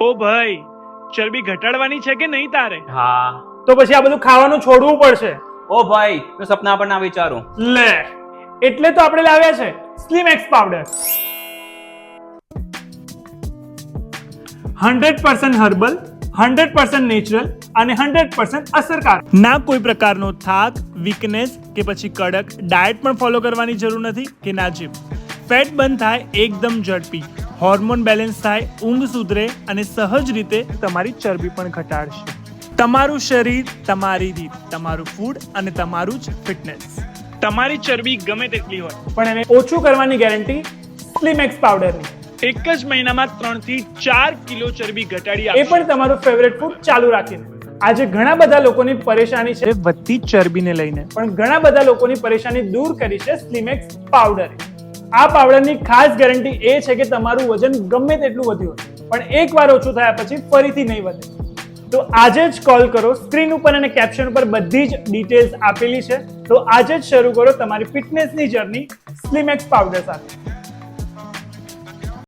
ઓ ભાઈ, ચરબી ઘટાડવાની છે કે નહીં તારે? હા. તો પછી આ બધું ખાવાનું છોડવું પડશે. ઓ ભાઈ, તો સપના પણ ના વિચારું. લે, એટલે તો આપણે લાવ્યા છે સ્લિમેક્સ પાવડર. 100% હર્બલ, 100% નેચરલ અને 100% અસરકારક. ના કોઈ પ્રકારનો થાક, વીકનેસ કે પછી કડક ડાયટ પણ ફોલો કરવાની જરૂર નથી કે ના જીમ. ફેટ બંધ થાય એકદમ ઝડપી, હોર્મોન બેલેન્સ થાય, ઊંઘ સુધરે અને સહજ રીતે તમારી ચરબી પણ ઘટાડશે. તમારું શરીર, તમારી રીત, તમારું ફૂડ અને તમારું જ ફિટનેસ. તમારી ચરબી ગમે તેટલી હોય પણ એને ઓછું કરવાની ગેરંટી સ્લિમેક્સ પાવડરની. એક જ મહિનામાં 3 થી 4 કિલો ચરબી ઘટાડી એ આપશે. પણ તમારું ફેવરેટ ફૂડ ચાલુ રાખીને. આજે ઘણા બધા લોકોની પરેશાની છે વધતી ચરબીને લઈને, પણ ઘણા બધા લોકોની પરેશાની દૂર કરી છે સ્લિમેક્સ પાવડર. આ પાવડરની ખાસ ગેરંટી એ છે કે તમારું વજન ગમે તેટલું વધ્યું હોય પણ એકવાર ઓછું થયા પછી ફરીથી નહીં વધે. તો આજે જ કોલ કરો. સ્ક્રીન ઉપર અને કેપ્શન ઉપર બધી જ ડિટેલ્સ આપેલી છે. તો આજે જ શરૂ કરો તમારી ફિટનેસની જર્ની સ્લિમેક્સ પાવડર સાથે.